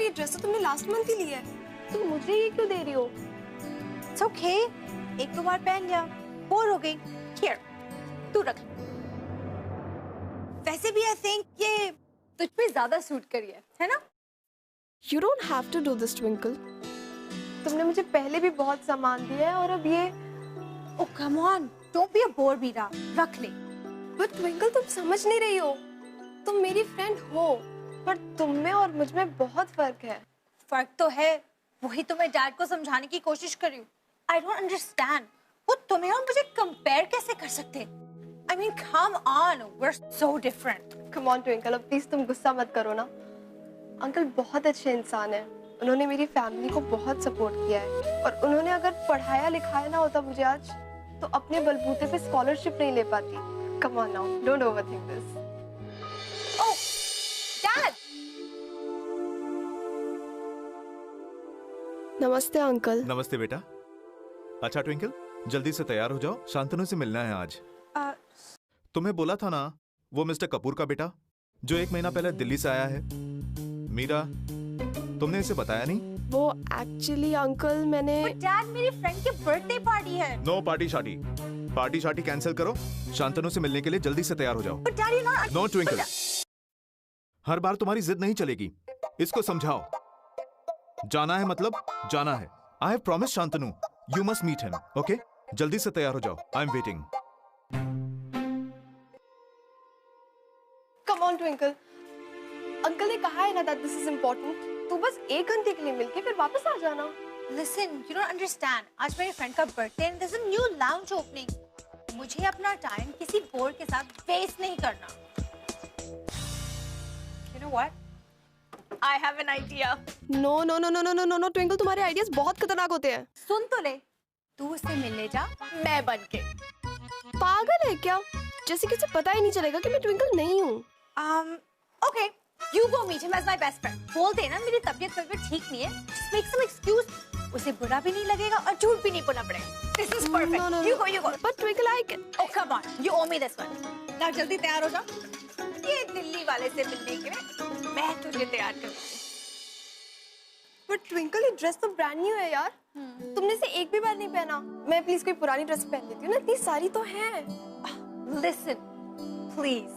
ये ड्रेस तो तुमने लास्ट मंथ ही लिया है, तुम मुझे ये क्यों दे रही हो? It's okay. एक दो बार पहन लिया, बोर हो गई। Here, तू रख। वैसे भी I think ये तुझ पे ज्यादा सूट करी है ना? You don't have to do this, Twinkle. तुमने मुझे पहले भी बहुत सामान दिया है और अब ये। Oh come on, don't be a bore Meera, रख ले। But Twinkle, तुम समझ नहीं रही हो। तुम मेरी फ्रेंड हो, पर तुम में और मुझ में बहुत फर्क है। फर्क तो है, वही तो मैं डैड को समझाने की कोशिश कर रही हूँ। I don't understand. वो तुम्हें और मुझे कंपेयर कैसे कर सकते? I mean, come on, we're so different. Come on Twinkle, अब प्लीज तुम गुस्सा मत करो ना। अंकल बहुत अच्छे इंसान हैं। उन्होंने मेरी फैमिली को बहुत सपोर्ट किया है और उन्होंने अगर पढ़ाया लिखाया ना होता मुझे आज, तो अपने बलबूते पे स्कॉलरशिप नहीं ले पाती। Come on now, don't overthink this. Oh, Dad. नमस्ते अंकल। नमस्ते बेटा। अच्छा ट्विंकल, जल्दी से तैयार हो जाओ, शांतनु से मिलना है आज। तुम्हें बोला था ना, वो मिस्टर कपूर का बेटा जो 1 महीना पहले दिल्ली से आया है। मीरा, तुमने इसे बताया नहीं? वो एक्चुअली अंकल मैंने। डैड, मेरी फ्रेंड की बर्थडे पार्टी है। नो पार्टी शार्टी, पार्टी शार्टी कैंसिल करो। शांतनु से मिलने के लिए जल्दी से तैयार हो जाओ। नो ट्विंकल, हर बार तुम्हारी जिद नहीं चलेगी, इसको समझाओ। जाना है मतलब जाना है। I have promise Shantanu, you must meet him, okay? जल्दी से तैयार हो जाओ, I am waiting. Come on Twinkle, uncle ने कहा है ना दैट दिस इज इम्पोर्टेंट। तू बस 1 घंटे के लिए मिलके फिर वापस आ जाना। Listen, you don't understand. आज मेरे फ्रेंड का birthday and there's a new lounge opening. मुझे अपना टाइम किसी बोर के साथ वेस्ट नहीं करना। You know what? I have an idea. No no no no no no no Twinkle, तुम्हारे आइडियाज बहुत खतरनाक होते हैं। सुन तो ले, तू उससे मिलने जा, मैं बन के। पागल है क्या? जैसे किसी पता ही नहीं चलेगा कि मैं ट्विंकल नहीं हूँ। Okay, you go meet him as my best friend. बोल देना मेरी तबीयत ठीक नहीं है। Just make some excuse. उसे बुरा भी नहीं लगेगा और झूठ भी नहीं बोलना पड़ेगा। This is perfect. No, no, You no. go, you go. But Twinkle, I can. Oh come on, you owe me this one. Now जल्दी तैयार हो जा। ये दिल्ली वाले से मिलने के लिए मैं तुझे तैयार करूँगी। But Twinkle, ये ड्रेस तो ब्रांड न्यू है यार। तुमने इसे एक भी बार नहीं पहना। मैं प्लीज कोई पुरानी ड्रेस पहन लेती हूँ ना, इतनी सारी तो हैं। Listen, please.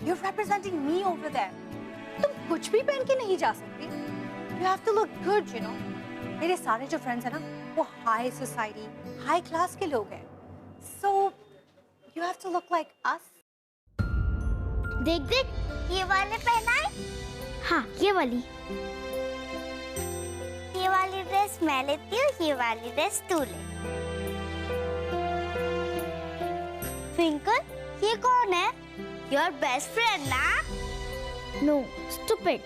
You're representing me over there. तुम कुछ भी पहन के नहीं जा सकती। You have to look good, you know. मेरे सारे जो फ्रेंड्स हैं ना, वो हाई सोसाइटी, हाई क्लास के लोग हैं। So you have to look like us. देख देख, ये वाले पहना है? हाँ, ये वाली ड्रेस मैं लेती हूँ, ये वाली ड्रेस तू ले। ट्विंकल, ये कौन है? Your best friend ना? No, stupid.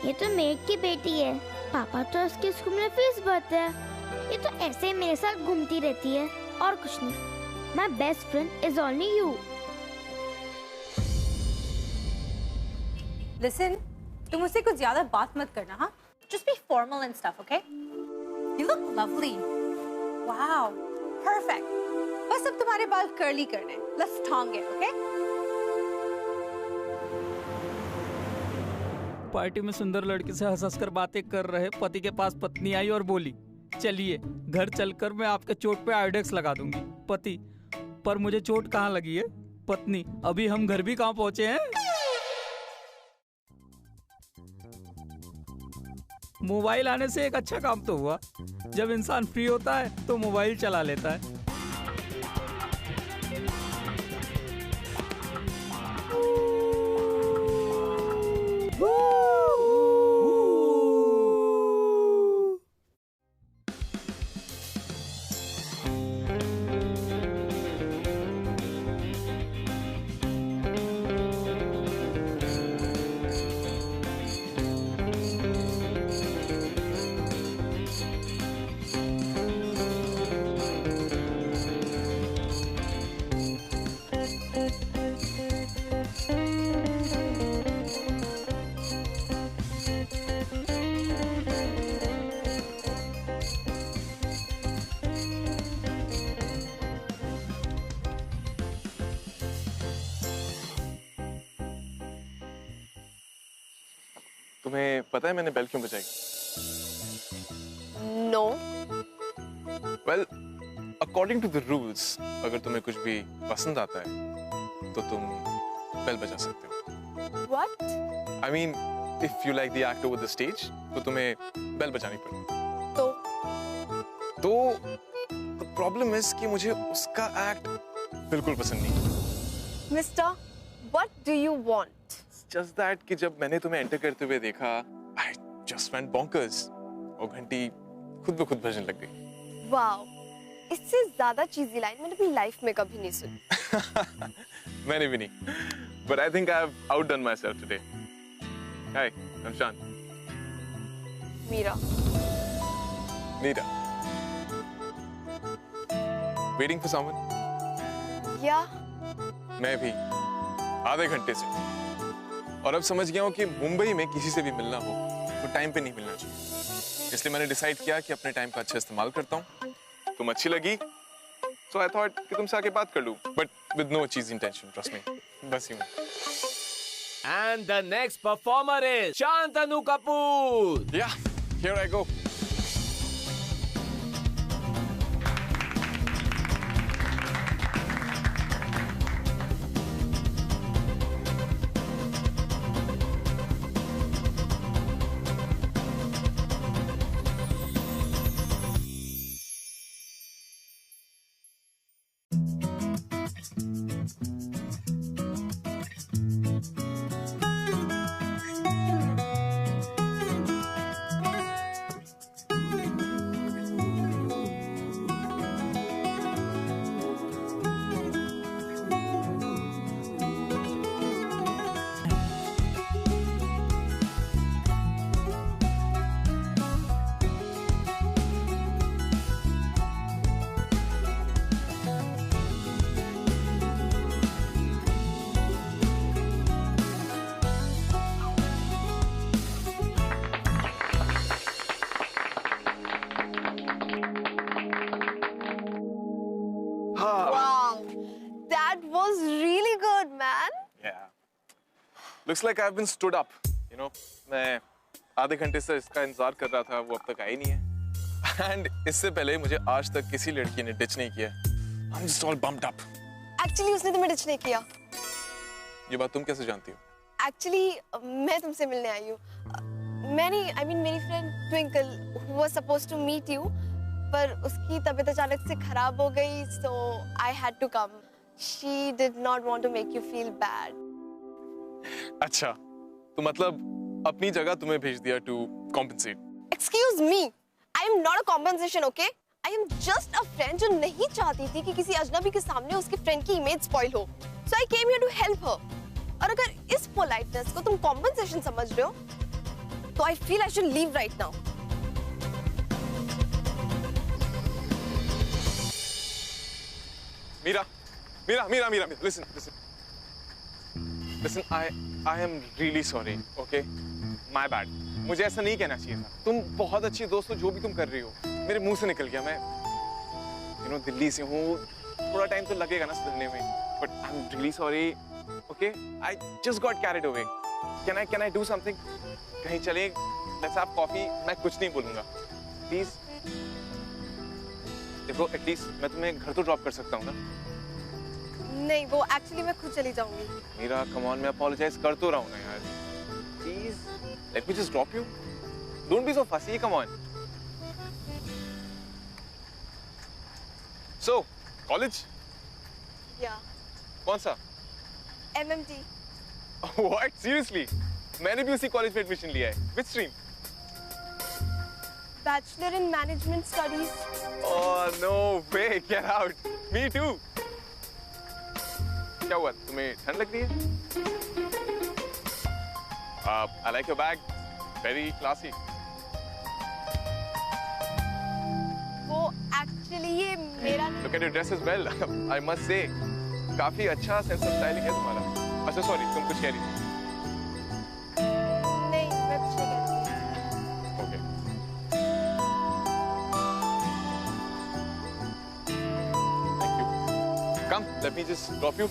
ये तो मेड की बेटी है। पापा तो इसके स्कूल में फीस भरते हैं। ये तो ऐसे ही मेरे साथ घूमती रहती है और कुछ नहीं। My best friend is only you. Listen, तुम मुझसे कुछ ज्यादा बात मत करना, हाँ? Just be formal and stuff, okay? You look lovely. Wow, perfect. बस अब तुम्हारे बाल कर्ली करने। Let's tong it, okay? Party में सुंदर लड़की से हंस कर बातें कर रहे पति के पास पत्नी आई और बोली, चलिए घर चलकर मैं आपके चोट पे आयोडेक्स लगा दूंगी। पति, पर मुझे चोट कहाँ लगी है? पत्नी, अभी हम घर भी कहाँ पहुँचे हैं? मोबाइल आने से एक अच्छा काम तो हुआ, जब इंसान फ्री होता है तो मोबाइल चला लेता है। तुम्हें पता है मैंने बेल क्यों बजाई? No. Well, according to the rules, अगर तुम्हें कुछ भी पसंद आता है तो तुम बेल बजा सकते हो। What? I mean, if you like the act over the stage तो तुम्हें बेल बजानी पड़ेगी। तो प्रॉब्लम इज कि मुझे उसका एक्ट बिल्कुल पसंद नहीं। Mister, what do you want? Just that कि जब मैंने तुम्हें एंटर करते हुए देखा, आई जस्ट वेंट बॉन्कर्स। और घंटी खुद ब खुद बजने लग गई। वाओ, इससे ज्यादा चीजी लाइन मैंने अपनी लाइफ में कभी नहीं सुनी। मैंने भी नहीं। But I think I have outdone myself today. Hi, I'm Shan. Meera. Meera. Waiting for someone? या मैं भी आधे घंटे से। और अब समझ गया हूँ कि मुंबई में किसी से भी मिलना हो तो टाइम पे नहीं मिलना चाहिए। इसलिए मैंने डिसाइड किया कि अपने टाइम का अच्छा इस्तेमाल करता हूँ। तुम अच्छी लगी, so I thought कि तुमसे आके बात कर लूँ, but with no cheesy intention, trust me. बस यूँ। And the next performer is Shantanu Kapoor. Yeah, here I go. wow, that was really good, man. Yeah. Looks like I've been stood up. You know, मैं आधे घंटे से इसका इंतजार कर रहा था, वो अब तक आई नहीं है। And इससे पहले मुझे आज तक किसी लड़की ने डिच नहीं किया। I'm just all bumped up. Actually उसने तुम्हें डिच नहीं किया। ये बात तुम कैसे जानती हो? Actually मैं तुमसे मिलने आई हूँ। मैंने, I mean मेरी friend Twinkle who was supposed to meet you, पर उसकी तबीयत अचानक से खराब हो गई, so I had to come. She did not want to make you feel bad. अच्छा, तो मतलब अपनी जगह तुम्हें भेज दिया to compensate. Excuse me, I am not a compensation, okay? I am just a friend जो नहीं चाहती थी कि किसी अजनबी के सामने उसके friend की image spoil हो. So I came here to help her. और अगर इस politeness को तुम compensation समझ रहे हो, तो I feel I should leave right now. Mira, listen. Listen, I am really sorry, okay? My bad. मुझे ऐसा नहीं कहना चाहिए था। तुम बहुत अच्छी दोस्त हो, जो भी तुम कर रही हो। मेरे मुंह से निकल गया। मैं, you know, दिल्ली से हूँ। थोड़ा टाइम तो लगेगा ना सुधरने में। But I'm really sorry, okay? I just got carried away. Can I do something? कहीं चले? Let's have coffee. मैं कुछ नहीं बोलूँगा। Please. देखो, at least मैं तुम्हें घर तो ड्रॉप कर सकता हूँ ना? नहीं, वो एक्चुअली मैं खुद चली जाऊंगी। मीरा, come on, मैं apologize कर तो रहा हूँ ना यार। Please, let me just drop you. Don't be so fussy, come on. So, college? Yeah. कौन सा? MMT. What? Seriously? मैंने भी उसी कॉलेज में एडमिशन लिया है। Which stream? Bachelor in Management Studies. Oh no way! Get out. Me too. क्या हुआ? तुम्हें ठंड लग रही है? I like your bag. Very classy. वो एक्चुअली ये मेरा Look at your dress as well. I must say, काफी अच्छा सेंस ऑफ स्टाइलिंग है तुम्हारा। अच्छा सॉरी, तुम कुछ कह रही थी? नहीं, मैं कुछ नहीं कह रही। Okay. Thank you. Come, let me just drop you.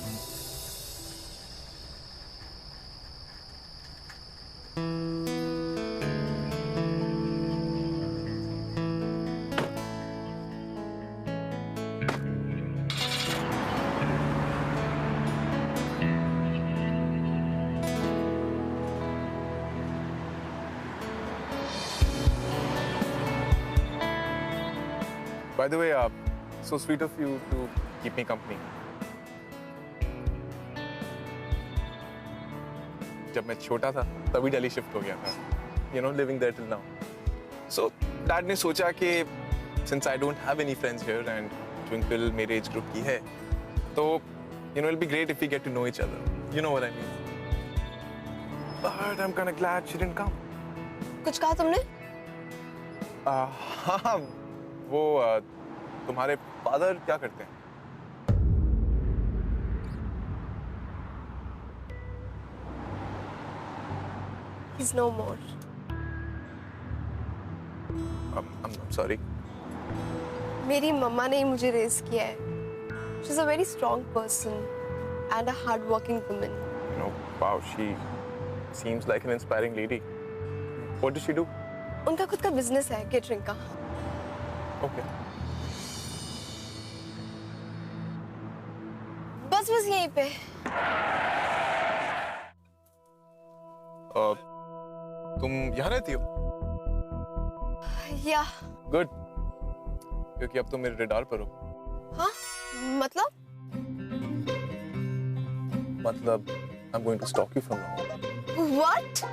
By the way, so sweet of you to keep me company. जब मैं छोटा था तभी दिल्ली शिफ्ट हो गया था. You know, living there till now. So Dad ने सोचा कि since I don't have any friends here and Twinkle मेरे age group की है, तो you know it'll be great if we get to know each other. You know what I mean? But I'm kind of glad she didn't come. कुछ कहा तुमने? हाँ, वो तुम्हारे फादर क्या करते हैं? He's no more. I'm sorry. मेरी मम्मा ने ही मुझे रेज किया है. She's a very strong person and a hard-working woman. You know, wow, she seems like an inspiring lady. What does she do? उनका खुद का बिजनेस है केटरिंग का. Okay. बस यहीं पे. तुम यहाँ रहती हो? या. Good. क्योंकि अब तुम मेरे रडार पर हो. हाँ? मतलब? मतलब I'm going to stalk you from now on. What?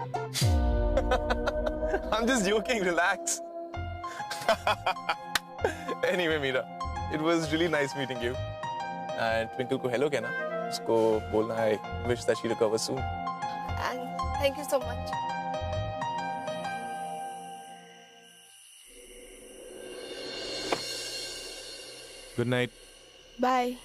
I'm just joking. Relax. Anyway, Meera, it was really nice meeting you. And Twinkle को hello कहना. उसको बोलना I wish that she recovers soon. And thank you so much. Good night. Bye.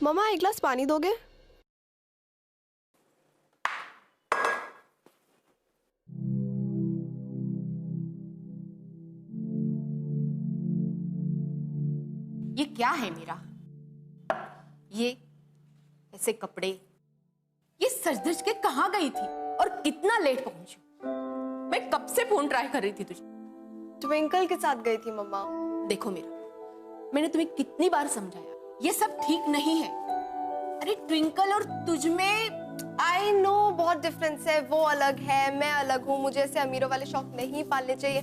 मम्मा एक गिलास पानी दोगे? ये क्या है मीरा? ये ऐसे कपड़े, ये सज धज के कहाँ गई थी और कितना लेट पहुंची? मैं कब से फोन ट्राई कर रही थी तुझे. ट्विंकल के साथ गई थी मम्मा. देखो मीरा, मैंने तुम्हें कितनी बार समझाया, ये सब ठीक नहीं है. अरे ट्विंकल और तुझ में आई नो बहुत डिफरेंस है. वो अलग है, मैं अलग हूँ. मुझे ऐसे अमीरों वाले शौक नहीं पालने चाहिए,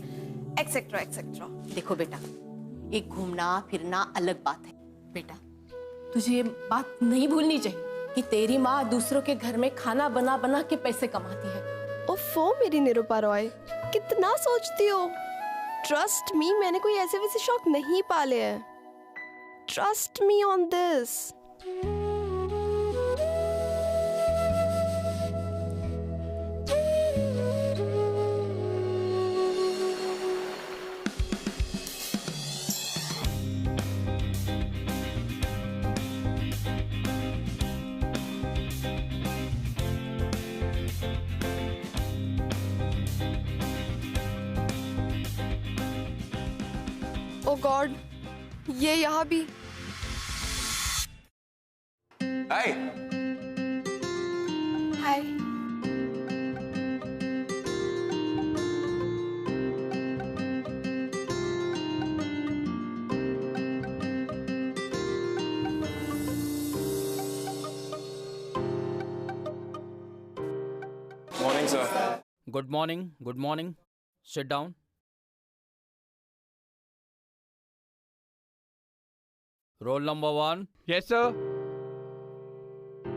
एक्सेट्रा एक्सेट्रा. देखो बेटा, ये घूमना फिरना अलग बात है. बेटा तुझे ये बात नहीं भूलनी चाहिए कि तेरी माँ दूसरों के घर में खाना बना बना के पैसे कमाती है. ओफो मेरी निरूपा रॉय, कितना सोचती हो. ट्रस्ट मी, मैंने कोई ऐसे वैसे शौक नहीं पाले हैं. Trust me on this. Oh god, ये यहाँ भी. Hi. Hi. Morning, sir. Good morning, good morning. Sit down. Roll number 1. Yes, sir.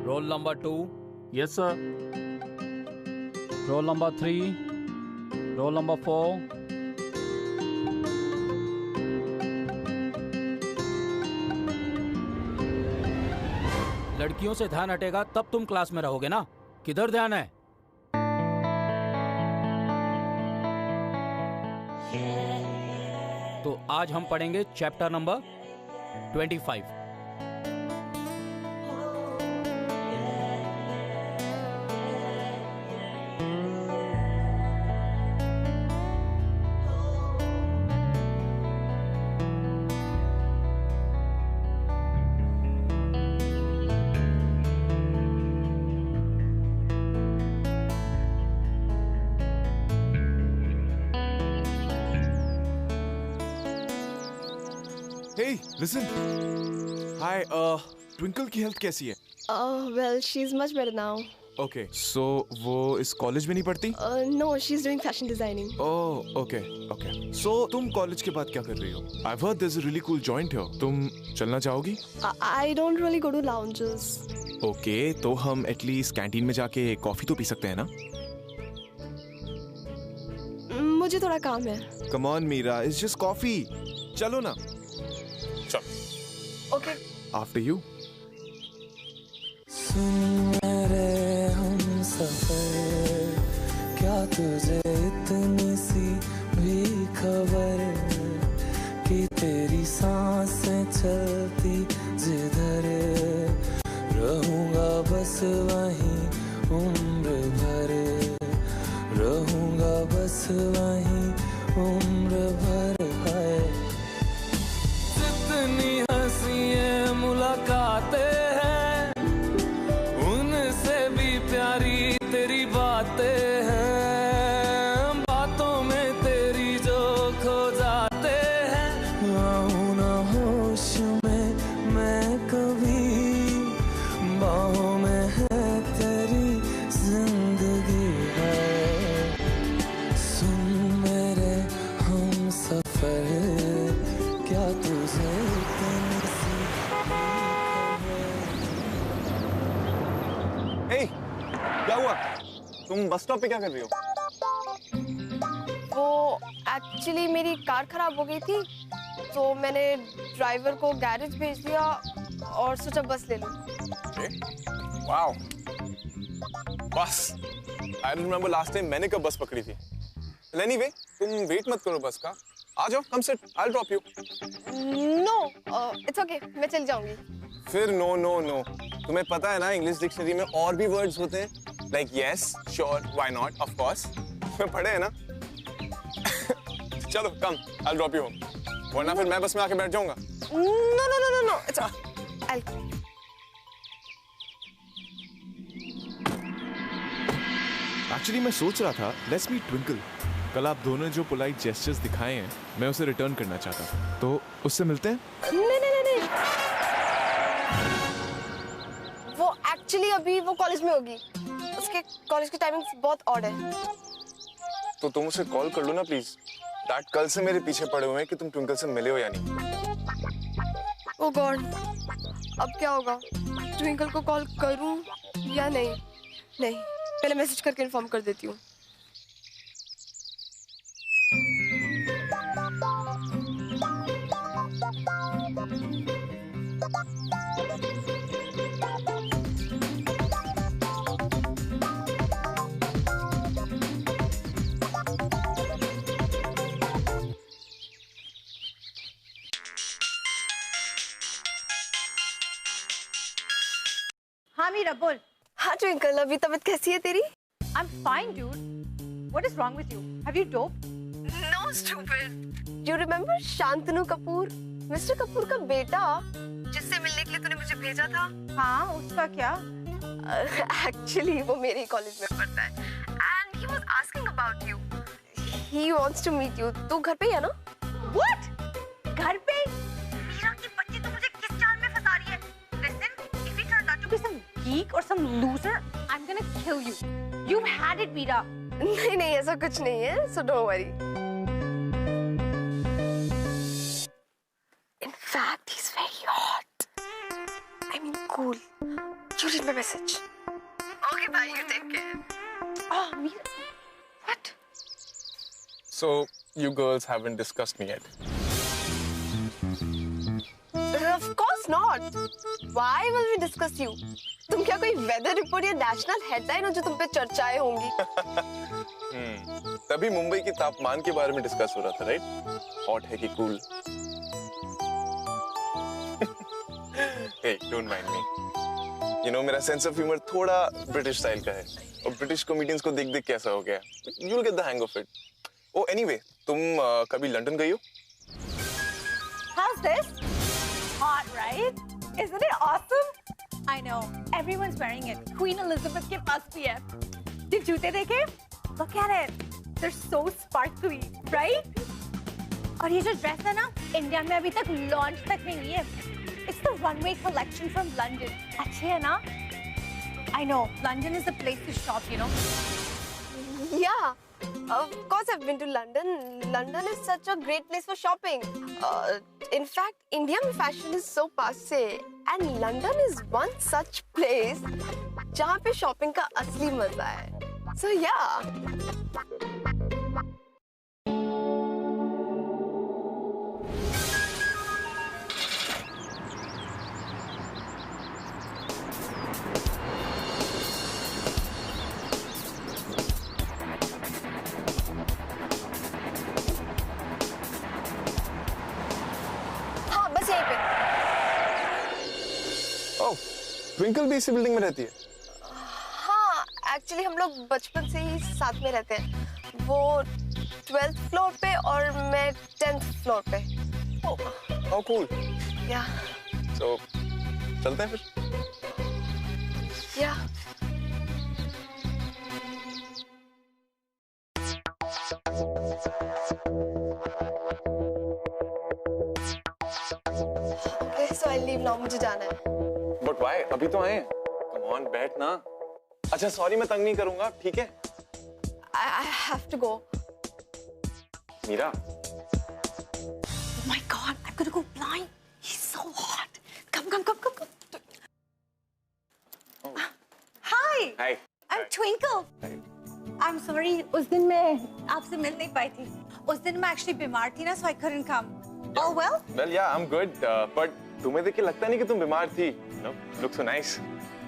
Roll number 2. Yes, sir. Roll number 3. Roll number 4. लड़कियों से ध्यान हटेगा तब तुम क्लास में रहोगे ना. किधर ध्यान है? तो आज हम पढ़ेंगे chapter number 25. Hey, listen. Hi, twinkle की हेल्थ कैसी है? Well, she's much better now. Okay, so वो इस कॉलेज में नहीं पढ़ती? No, she's doing fashion designing. Oh, okay, okay. So तुम कॉलेज के बाद क्या कर रही हो? I've heard there's a really cool joint here. तुम चलना चाहोगी? I don't really go to lounges. Okay, तो हम एटलीस्ट कैंटीन में जाके कॉफी तो पी सकते हैं ना? मुझे थोड़ा काम है. Come on, Meera, it's just coffee. चलो ना. चल. Okay. After you. सुन मेरे हम सफर, क्या तुझे इतनी सी भी खबर कि तेरी सांसें चलती जिधर, रहूंगा बस वहीं उम्र भर, रहूंगा बस वहीं उम्र भर है। जितनी हंसियां मुलाकातें हैं, उनसे भी प्यारी तेरी बातें हैं, बातों में तेरी जो खो जाते हैं, आऊं ना होश में मैं कभी, बाहों में है तेरी जिंदगी है। सुन मेरे हम सफर, क्या तुझे इतनी सी Hey, क्या हुआ? तुम बस स्टॉप पे क्या कर रही हो? वो एक्चुअली मेरी कार खराब हो गई थी, तो मैंने ड्राइवर को गैरेज भेज दिया और सोचा बस ले लूं। Wow. बस. I remember last time मैंने कब बस पकड़ी थी. Well, anyway, तुम वेट मत करो बस का. आ जाओ, come sit. I'll drop you. No, it's okay, मैं चल जाऊंगी। फिर no no no. तुम्हें पता है ना इंग्लिश डिक्शनरी में और भी वर्ड्स होते हैं, like yes, sure, why not, of course. तुम्हें पढ़े हैं ना? चलो, come. I'll drop you home. वरना फिर मैं बस में आके बैठ जाऊंगा. No, it's I'll एक्चुअली मैं सोच रहा था लेट्स मीट ट्विंकल. कल आप दोनों ने जो पोलाइट जेस्चर्स दिखाए हैं, मैं उसे रिटर्न करना चाहता हूँ, तो उससे मिलते हैं. नहीं। वो एक्चुअली अभी वो कॉलेज में होगी, उसके कॉलेज की टाइमिंग्स बहुत ऑड है। तो तुम उसे कॉल कर लो ना प्लीज. डैड कल से मेरे पीछे पड़े हुए हैं कि तुम ट्विंकल से मिले हो या नहीं. ओह गॉड, अब क्या होगा? ट्विंकल को कॉल करूं या नहीं? पहले मैसेज करके इन्फॉर्म कर देती हूँ। हाँ मीरा बोल। हाँ ट्विंकल, अभी तबीयत कैसी है तेरी? I'm fine, dude. What is wrong with you? Have you doped? No, stupid. Do you remember Shantanu Kapoor, mister Kapoor का बेटा, जिससे मिलने के लिए तूने मुझे भेजा था? हाँ, उसका क्या? Actually, वो मेरे कॉलेज में पढ़ता है. And he was asking about you. He wants to meet you. तू घर पे ही है ना? What? घर पे? मीरा की बच्ची तो मुझे किस चाल में फंसा रही है? Listen, if he turns out to be some geek or some loser, I'm gonna kill you. You've had it, Meera. नहीं ऐसा कुछ नहीं है, so don't worry. In fact, he's very hot. I mean, cool. You read my message. Okay, bye. You take care. Oh, Meera. What? So you girls haven't discussed me yet. Of course not. Why will we discuss you? तुम क्या कोई weather report या national headline हो जो तुम पे चर्चाएं होंगी? तभी मुंबई के तापमान के बारे में डिस्कस हो रहा था, राइट? हॉट है कि cool? Hey, don't mind me. You know, मेरा सेंस ऑफ ह्यूमर थोड़ा ब्रिटिश स्टाइल का है, और ब्रिटिश कॉमेडियंस को देख के ऐसा हो गया. You'll get the hang of it. Oh, anyway, तुम कभी लंदन गई हो? How's this? Hot, right? Isn't it awesome? I know. Everyone's wearing it. Queen Elizabeth के पास भी है. ये जूते देखे? Look at it. They're so sparkly, right? और ये जो ड्रेस है ना, इंडिया में अभी तक लॉन्च तक नहीं है। It's the runway collection from London. अच्छे है ना? I know, London is the place to shop, you know. Yeah, of course I've been to London. London is such a great place for shopping. In fact, Indian fashion is so passé, and London is one such place जहाँ पे shopping का असली मजा है. So yeah. हाँ, बस यहीं पे. ओह, ट्विंकल भी इसी बिल्डिंग में रहती है? हाँ, एक्चुअली हम लोग बचपन से ही साथ में रहते हैं. वो 12th फ्लोर पे और मैं 10th फ्लोर पे. Oh, cool. या So, चलते हैं फिर? या Okay, so I'll leave now. मुझे जाना है. But why? अभी तो आए. Come on, बैठ ना. अच्छा, सॉरी मैं तंग नहीं करूँगा, ठीक है? I have to go. Meera, Oh my God, I'm gonna go blind. He's so hot. Come. Oh. Hi. Hi. I'm Twinkle. I'm sorry, उस दिन मैं आपसे मिल नहीं पाई थी. उस दिन मैं actually बीमार थी ना, so I couldn't come. All well? Well, yeah, I'm good. But तुम्हें देख के लगता नहीं कि तुम बीमार थी. You know, look so nice.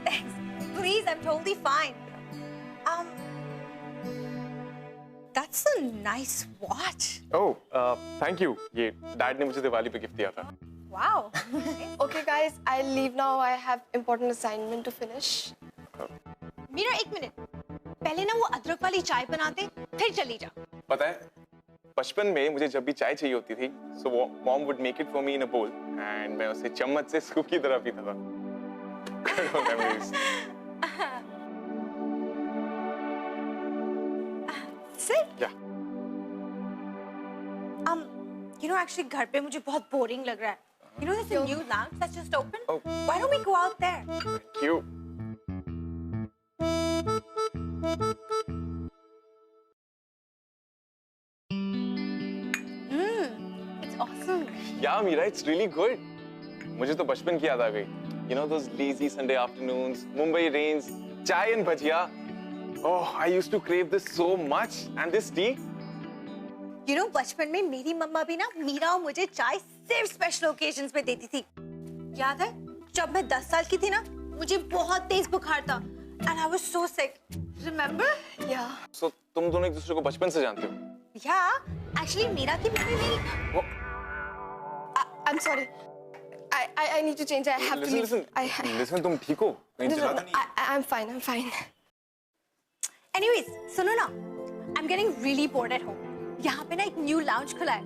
Thanks. Please, I'm totally fine. That's a nice watch. Oh, thank you. ये डैड ने मुझे दिवाली पे गिफ्ट दिया था. Wow. Okay, guys, I'll leave now. I have important assignment to finish. Meera, एक minute. पहले ना वो अदरक वाली चाय बनाते, फिर चली जा. पता है, बचपन में मुझे जब भी चाय चाहिए होती थी, so mom would make it for me in a bowl, and मैं उसे चम्मच से स्कूप की तरह पीता था. Good old memories. Sit. Yeah. You know, actually घर पे मुझे बहुत boring लग रहा है. You know, there's a new lounge that's just open. Oh. Why don't we go out there? Thank you. It's awesome. Yeah, Meera, it's really good. मुझे तो बचपन की याद आ गई. You know those lazy Sunday afternoons, Mumbai rains, chai and bhajia. Oh, I used to crave this so much. And this tea. You know, बचपन में मेरी मम्मा भी ना मीरा और मुझे चाय सिर्फ स्पेशल ओकेजन्स पे देती थी. याद है? जब मैं 10 साल की थी ना, मुझे बहुत तेज बुखार था. And I was so sick. Remember? Yeah. So तुम दोनों एक दूसरे को बचपन से जानते हो? Yeah. Actually, मीरा की मम्मी मेरी. वो, I'm sorry. I need to change. I have to leave. Listen, तुम ठीक हो? कहीं चिल्ला तो नहीं? I'm fine. I'm fine. Anyways, सुनो ना. I'm getting really bored at home. यहाँ पे ना एक new lounge खुला है.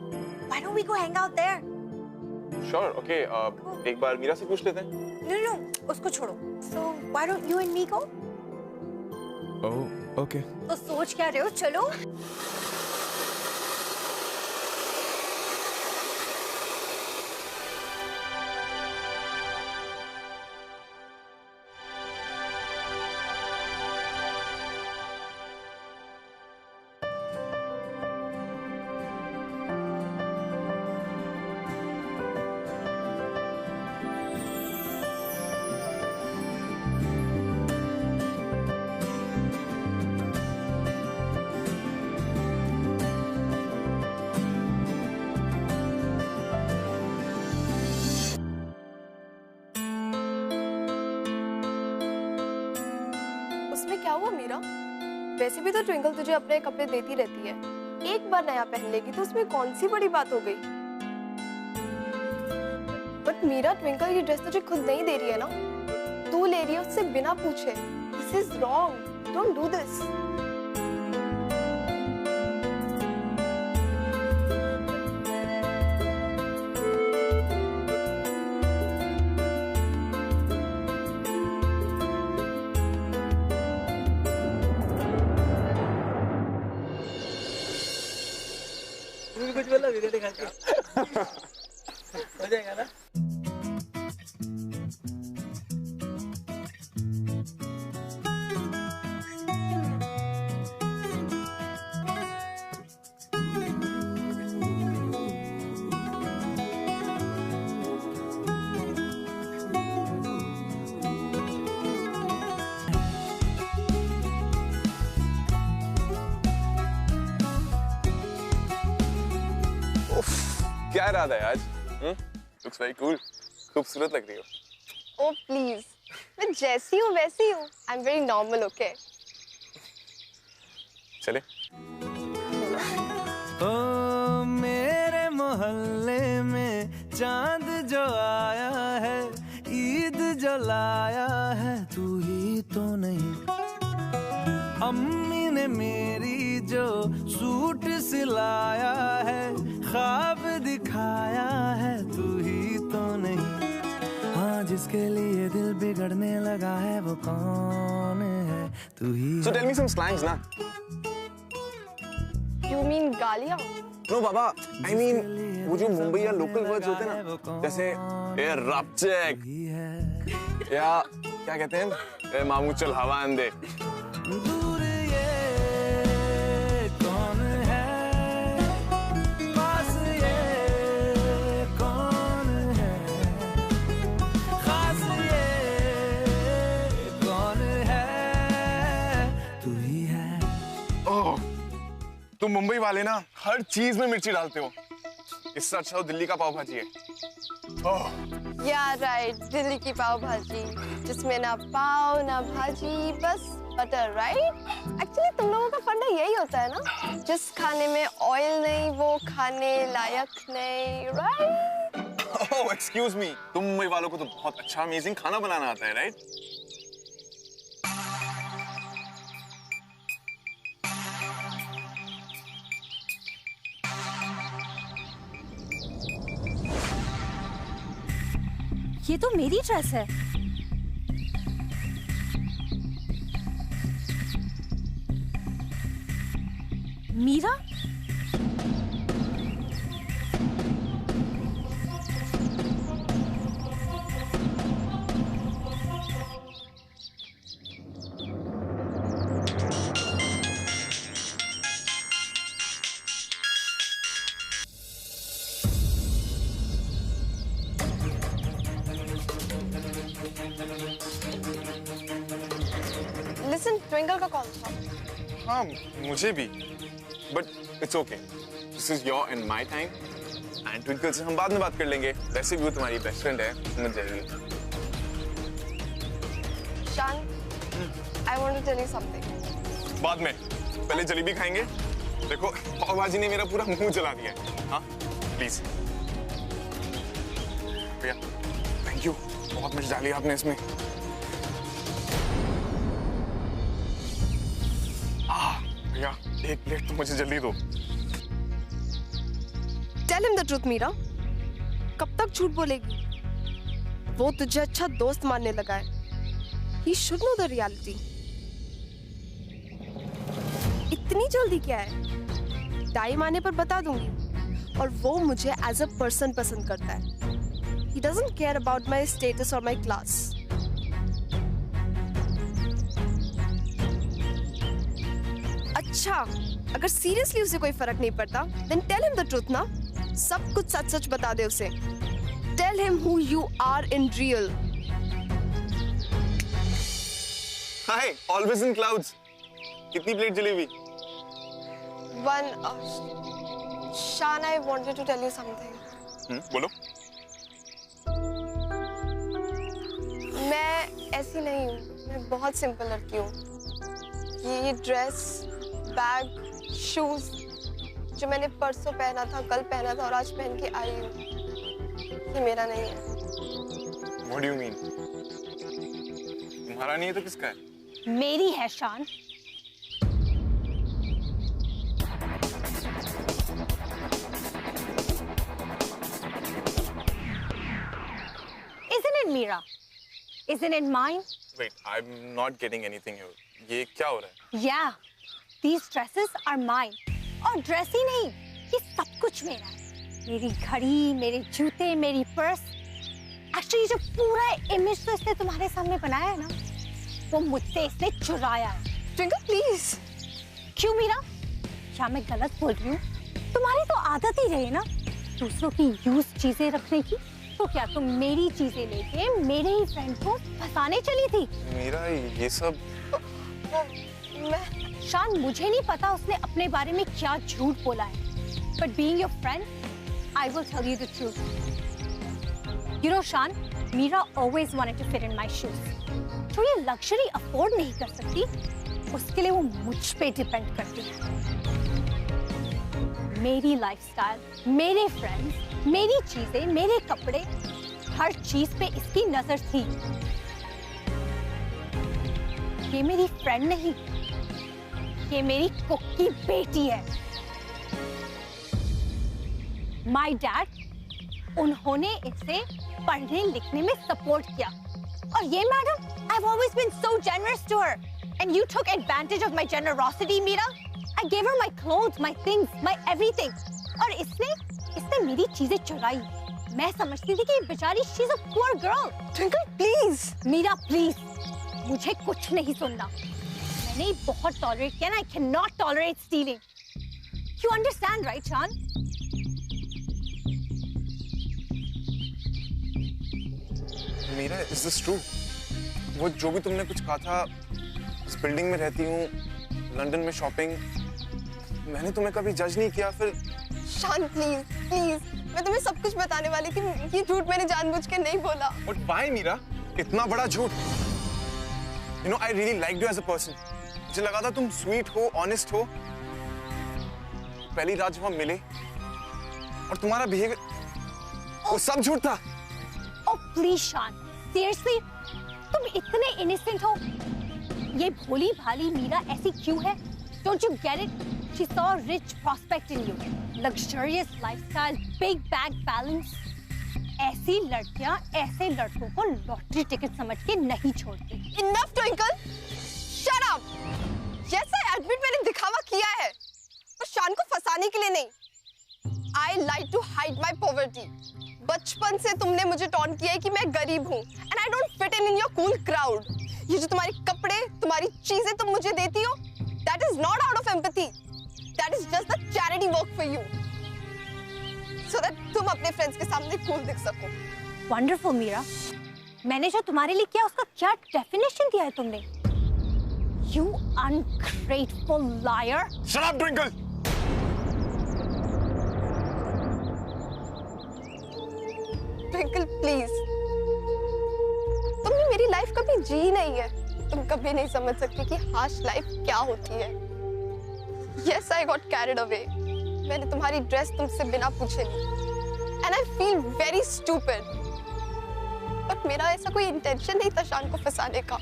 Why don't we go hang out there? Sure, okay. एक बार मीरा से पूछ लेते हैं. No, उसको छोड़ो. So why don't you and me go? Oh, okay. तो सोच क्या रहे हो? चलो. उसमें क्या हुआ मीरा? वैसे भी तो ट्विंकल तुझे अपने कपड़े देती रहती है. एक बार नया पहन लेगी तो उसमें कौन सी बड़ी बात हो गई? बट मीरा, ट्विंकल ये ड्रेस तुझे खुद नहीं दे रही है ना? तू ले रही है उससे बिना पूछे. This is wrong. Don't do this. कुछ बोला वीडियो दिखा के. हो जाएगा ना? क्या इरादा है आज? Looks very cool. खूबसूरत लग रही हो। ओ प्लीज, मैं जैसी हूँ वैसी हूँ। I am very normal, okay? चले। ओ मेरे मोहल्ले में चांद जो आया है, ईद जो लाया है, तू ही तो नहीं। अम्मी ने मेरी जो सूट सिलाया है, ख्वाब दिखाया है, तू ही तो नहीं। हाँ, जिसके लिए दिल बिगड़ने लगा है, वो कौन है? तू ही। So tell me some slangs ना। You mean गालियाँ? No बाबा, I mean वो जो मुंबई या लोकल वर्ड्स होते हैं ना, जैसे ये रप चेक या क्या कहते हैं, ए मामू चल हवा आंदे। दूर ये कौन है, पास ये कौन है, खास ये कौन है, तू ही है। ओह, तुम मुंबई वाले ना हर चीज में मिर्ची डालते हो। इससे अच्छा तो दिल्ली का पाव भाजी है। ओह, या राइट, दिल्ली की पाव भाजी जिसमें ना पाव ना भाजी, बस बटर, राइट? एक्चुअली तुम लोगों का फंडा यही होता है ना, जिस खाने में ऑयल नहीं वो खाने लायक नहीं, राइट? ओह एक्सक्यूज मी, तुम मुंबई वालों को तो बहुत अच्छा अमेजिंग खाना बनाना आता है, राइट? ये तो मेरी ड्रेस है। मीरा? लिसन, ट्विंकल का कॉल था। हाँ, मुझे भी। But it's okay, this is your and my time, and twinkle से हम बाद में बात कर लेंगे। वैसे भी वो तुम्हारी बेस्ट फ्रेंड है, समझ जाएगी। Shan, I want to tell you something. बाद में, पहले जलेबी खाएंगे। देखो, पाव भाजी ने मेरा पूरा मुंह जला दिया है। हाँ, प्लीज भैया, थैंक यू, बहुत मिर्च डाली आपने इसमें। भैया, एक प्लेट तो मुझे जल्दी दो। Tell him the truth Meera, कब तक झूठ बोलेगी? वो तुझे अच्छा दोस्त मानने लगा है। He should know the reality. इतनी जल्दी क्या है? टाइम आने पर बता दूंगी। और वो मुझे एज अ पर्सन पसंद करता है। He doesn't care about my status or my class. अच्छा, अगर सीरियसली उसे कोई फर्क नहीं पड़ता, then tell him the truth ना। सब कुछ सच सच बता दे उसे। Tell him who you are in real. Hi, always in clouds. कितनी plate jalebi? One. Shan, I wanted to tell you something. बोलो। मैं ऐसी नहीं हूँ, मैं बहुत सिंपल लड़की हूँ। ये ड्रेस, बैग, शूज जो मैंने परसों पहना था, कल पहना था और आज पहन के आई हूँ, ये मेरा नहीं है। What do you mean? तुम्हारा नहीं है तो किसका है? मेरी है शान। Isn't it Mira? Isn't it mine? Wait, I'm not getting anything here. ये क्या हो रहा है? Yeah, these dresses are mine. और ड्रेस ही नहीं, ये सब कुछ मेरा है। मेरी घड़ी, मेरे जूते, मेरी पर्स, एक्चुअली जो पूरा इमेज तो इसने तुम्हारे सामने बनाया है ना, वो मुझसे इसने चुराया है। Twinkle please. क्यों मीरा? क्या मैं गलत बोल रही हूँ? तुम्हारी तो आदत ही रही ना दूसरों की यूज चीजें रखने की। तो क्या तुम मेरी चीजें लेके मेरे ही फ्रेंड को फंसाने चली थी? मेरा ये सब मैं शान, मुझे नहीं पता उसने अपने बारे में क्या झूठ बोला है, but being your friend, I will tell you the truth. You know, Shan, Meera always wanted to fit in my shoes. जो ये luxury afford नहीं कर सकती, उसके लिए वो मुझ पे डिपेंड करती है। मेरी लाइफस्टाइल, मेरे फ्रेंड्स, मेरी चीजें, मेरे कपड़े, हर चीज पे इसकी नजर थी। ये मेरी फ्रेंड नहीं, ये मेरी कुक की बेटी है। My dad, उन्होंने इसे पढ़ने लिखने में सपोर्ट किया। और ये madam, I've always been so generous to her, and you took advantage of my generosity, Meera. I gave her my clothes, my things, my everything. और इसने मेरी चीजें चुराई। मैं समझती थी कि बेचारी she's a poor girl. Twinkle please. Meera please, मुझे कुछ नहीं सुनना। मैंने बहुत टॉलरेट किया ना, I cannot tolerate stealing. You understand, right, Shan? Meera, is this true? वो जो भी तुमने कुछ कहा था, इस बिल्डिंग में रहती हूँ, लंदन में शॉपिंग, मैंने तुम्हें कभी जज नहीं किया। फिर शान प्लीज प्लीज, मैं तुम्हें सब कुछ बताने वाली थी। ये झूठ मैंने जानबूझ के नहीं बोला। But why, Meera? इतना बड़ा झूठ? You know, I really liked you as a person. मुझे लगा था तुम स्वीट हो, ऑनेस्ट हो। पहली रात जब हम मिले और तुम्हारा बिहेवियर, वो सब झूठ था। Oh please, Shan, seriously, तुम इतने innocent हो? ये भोली भाली मीरा ऐसी क्यों है? Don't you get it? She saw a rich prospect in you, luxurious lifestyle, big bank balance. ऐसी लड़कियां ऐसे लड़कों को लॉटरी टिकट समझ के नहीं छोड़ती। Enough, Twinkle. Shut up. Yes, I admit मैंने दिखावा किया है, पर शान को फंसाने के लिए नहीं। I like to hide my poverty. बचपन से तुमने मुझे टॉन्ट किया है कि मैं गरीब हूँ, and I don't fit in your cool crowd. ये जो तुम्हारे कपड़े, तुम्हारी चीजें तुम मुझे देती हो, that is not out of empathy. That is just the charity work for you, so that तुम अपने फ्रेंड्स के सामने cool दिख सको। Wonderful, मीरा। मैंने जो तुम्हारे लिए किया उसका क्या डेफिनेशन दिया है तुमने? You ungrateful liar! Shut up, Twinkle. Twinkle please, तुमने मेरी लाइफ कभी जी नहीं है। तुम कभी नहीं समझ सकती कि हार्श लाइफ क्या होती है। Yes, I got carried away. मैंने तुम्हारी ड्रेस तुमसे बिना पूछे ली, and I feel very stupid. But मेरा ऐसा कोई इंटेंशन नहीं था शान को फंसाने का।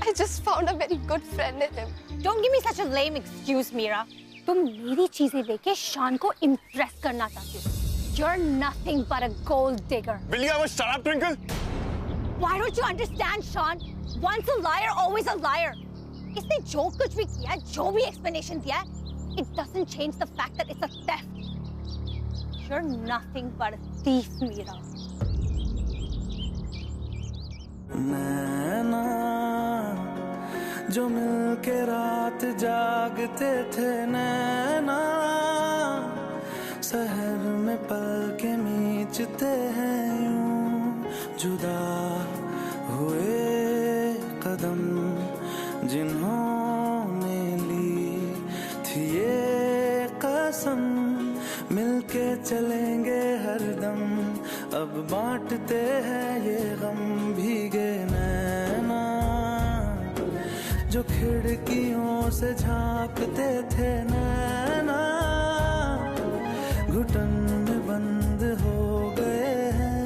I just found a very good friend in him. Don't give me such a lame excuse, Meera. तुम मेरी चीजें लेके शान को इम्प्रेस करना चाहती हो। You're nothing but a gold digger. Will you ever shut up, Twinkle? Why don't you understand, Sean? Once a liar, always a liar. इसने जो कुछ भी किया, जो भी explanation दिया, it doesn't change the fact that it's a theft. You're nothing but a thief, Meera. नैना जो मिलके रात जागते थे, नैना शहर में पल के मीचते हैं, यूं जुदा हुए कदम जिन्होंने ली थी ये कसम, मिलके चलेंगे हरदम, अब बांटते हैं ये गम। भीगे नैना जो खिड़कियों से झांकते थे, नैना घुटन में बंद हो गए हैं।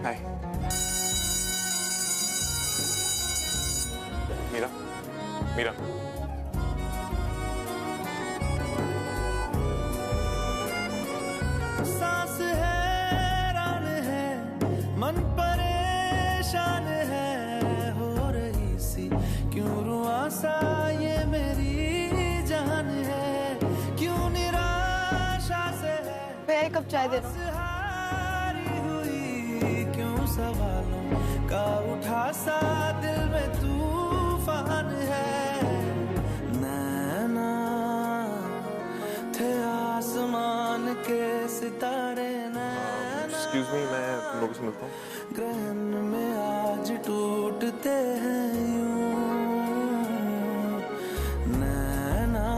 हाय मीरा, मीरा, मन परेशान है हो रही सी, क्यों रुआ सा ये मेरी जान है, क्यों निराशा से है भैया एक कप चाय दे दो। हारी हुई, क्यों सवालों का उठा सा दिल में तूफान है, नैना थे आसमान के सितारे, एक्सक्यूज मी, मैं तुम लोगों से मिलता हूँ। ग्रहण में आज टूटते हैं यूं नैना,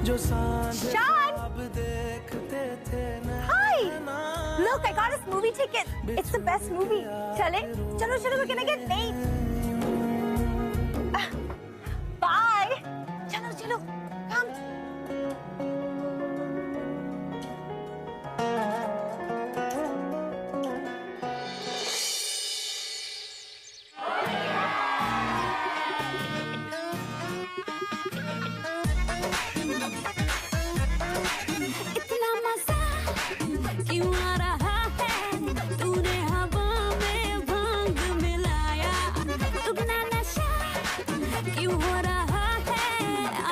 जो सांझ ख्वाब देखते थे Hi! Look, I got us movie ticket. It's the best movie. चले? चलो चलो, we're gonna get late. Bye. चलो चलो, come. इतना मजा क्यों आ रहा है, तूने हवा में भांग मिलाया, दुगना नशा क्यों हो रहा है,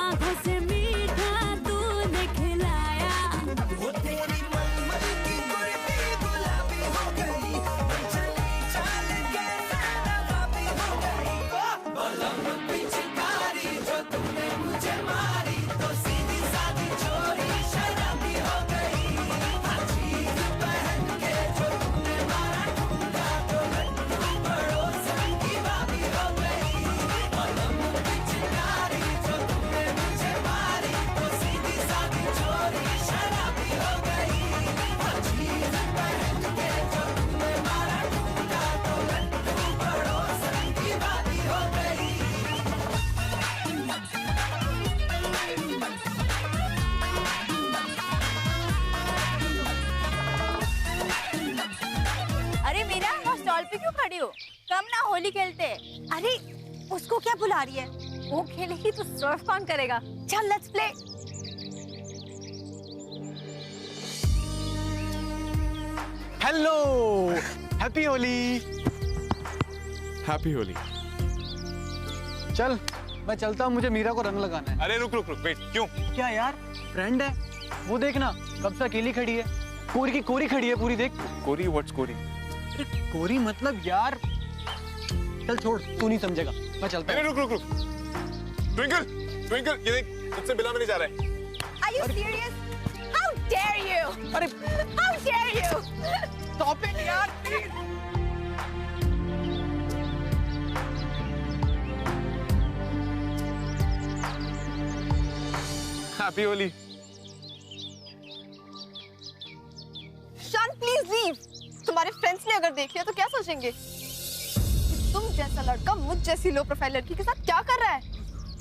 आंखों से मीठा तूने खिलाया, वो तेरी मलमल की गुलाबी गुलाबी हो गई, चली चाल के नवाबी हो गई, बलम पिचकारी जो तुमने मुझे मारी, तो सीधी सादी चोरी शराबी हो गई, अजीब पहन के जो तुमने मारा ठुमका, तो लड्डू पड़ोसन की भाभी हो गई, बलम पिचकारी जो तुमने मुझे मारी, तो सीधी सादी चोरी शराबी हो गई, अजीब पहन के जो तुमने मारा ठुमका, तो लड्डू पड़ोसन की भाभी हो गई। अरे मीरा, वहाँ स्टॉल पे क्यों खड़ी हो? कम ना होली खेलते। अरे उसको क्या बुला रही है? वो खेलेगी तो सर्व कौन करेगा? चल let's play. Hello, happy Holi. Happy Holi. चल मैं चलता हूँ, मुझे मीरा को रंग लगाना है। अरे रुक रुक रुक, वेट, क्यों? क्या यार, फ्रेंड है वो, देखना कब से अकेली खड़ी है, कोरी की कोरी खड़ी है पूरी, देख। कोरी? व्हाट्स कोरी? कोरी मतलब यार, चल छोड़, तू नहीं समझेगा, मैं चलता अरे हूँ। रुक रुक रुक, ट्विंकल ट्विंकल, ये देख, मुझसे मिला में नहीं जा रहा है। Are you serious? How dare you? अरे How dare you? stop it यार, please. हैप्पी होली। शान प्लीज लीव। तुम्हारे फ्रेंड्स ने अगर देख लिया तो क्या सोचेंगे? तुम जैसा लड़का मुझ जैसी लो प्रोफाइल लड़की के साथ क्या कर रहा है?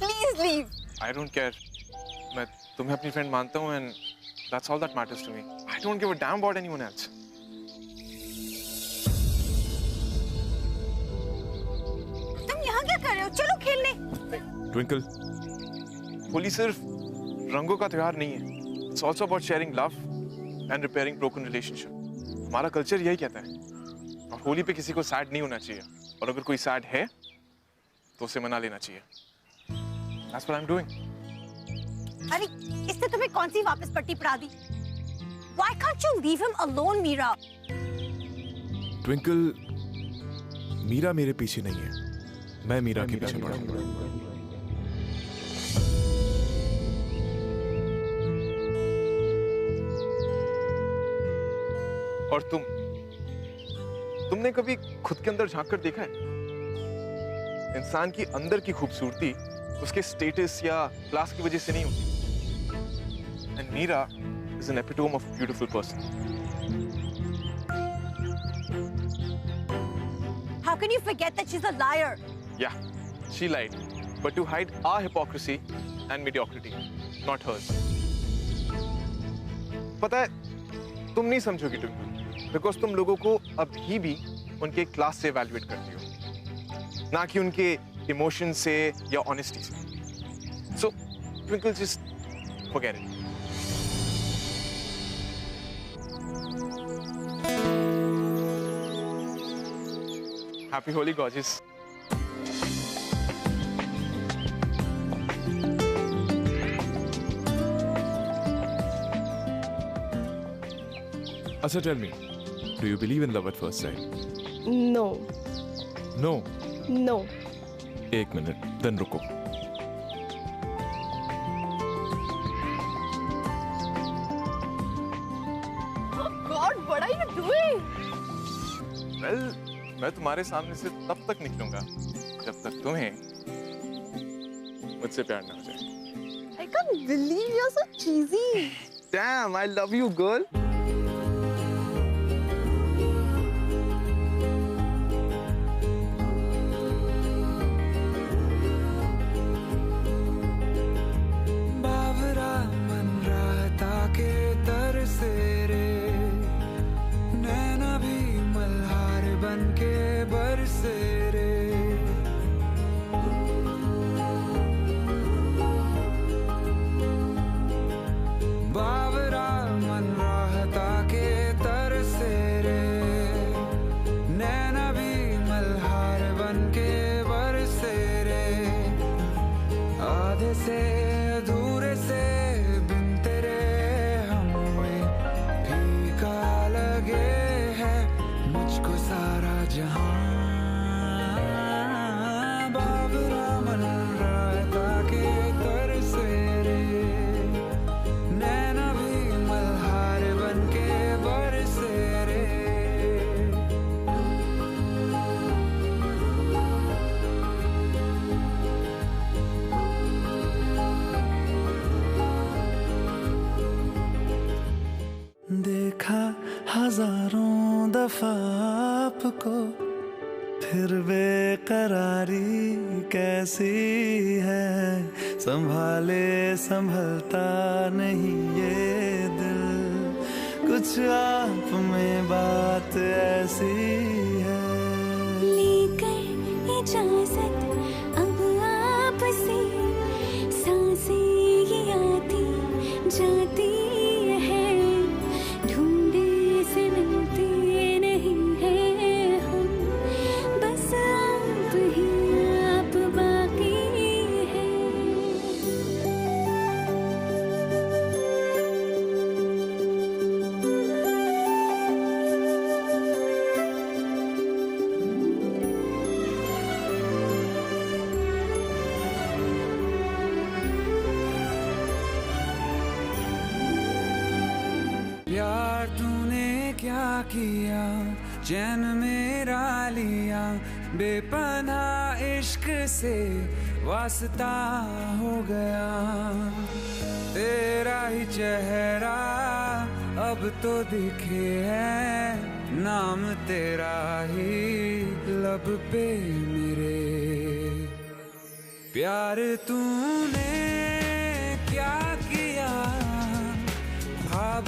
Please leave. I don't care. मैं तुम्हें अपनी फ्रेंड मानता हूँ and that's all that matters to me. I don't give a damn about anyone else. तुम यहाँ क्या कर रहे हो? चलो खेलने। ट्विंकल, होली सिर्फ रंगों का त्योहार नहीं है. It's also about sharing love and repairing broken relationship. हमारा कल्चर यही कहता है. और होली पे किसी को सैड नहीं होना चाहिए. और अगर कोई सैड है, तो उसे मना लेना चाहिए. That's what I'm doing. अरे इसने तुम्हें कौन सी वापस पट्टी पड़ा दी? Why can't you leave him alone, Meera? Twinkle, Meera मेरे पीछे नहीं है, मैं मीरा के पीछे पड़ा हूँ. और तुमने कभी खुद के अंदर झांक कर देखा है? इंसान की अंदर की खूबसूरती उसके स्टेटस या क्लास की वजह से नहीं होती. And Meera is an epitome of a beautiful person. How can you forget that she's a liar? Yeah, she lied, but to hide our hypocrisy and mediocrity, not hers. पता है, तुम नहीं समझोगी ट्विंकल, because तुम लोगों को अभी भी उनके क्लास से evaluate करती हो, ना कि उनके इमोशन से या ऑनेस्टी से. So, Twinkle, just forget it. Happy Holi gorgeous. अच्छा tell me, do you believe in love at first sight? No no. No. एक मिनट, देन रुको। God, what are you doing? Well, मैं तुम्हारे सामने से तब तक निकलूंगा जब तक तुम्हें मुझसे प्यार ना हो जाए। I can't believe you're so cheesy. Damn, I love you, girl. Babra मन रहता के तरसे रे, नैना भी मल्हार बन के बरसे रे। बाबरा मन रहता के तरसे रे, नैना भी मल्हार बन के बरसे रे। आधे से अधूरे से बिन तेरे हमें फीका लगे है मुझको सारा जहां। बाबरा मन रहता के तरसे रे, नैना भी मल्हार बन के बरसे रे। देखा हजारों दफा आपको, फिर बेकरारी कैसी है। संभाले संभलता नहीं ये दिल, कुछ आप में बात ऐसी है। लेकर इजाजत अब आपसे, सांसें ये आती जाती है, ढूंढे से मिलते नहीं है हम, बस आप ही आप बाकी है। प्यार तूने क्या किया, चैन मेरा लिया, बेपनाह इश्क से वास्ता हो गया। तेरा ही चेहरा अब तो दिखे है, नाम तेरा ही लब पे मेरे। प्यार तूने क्या किया, ख्वाब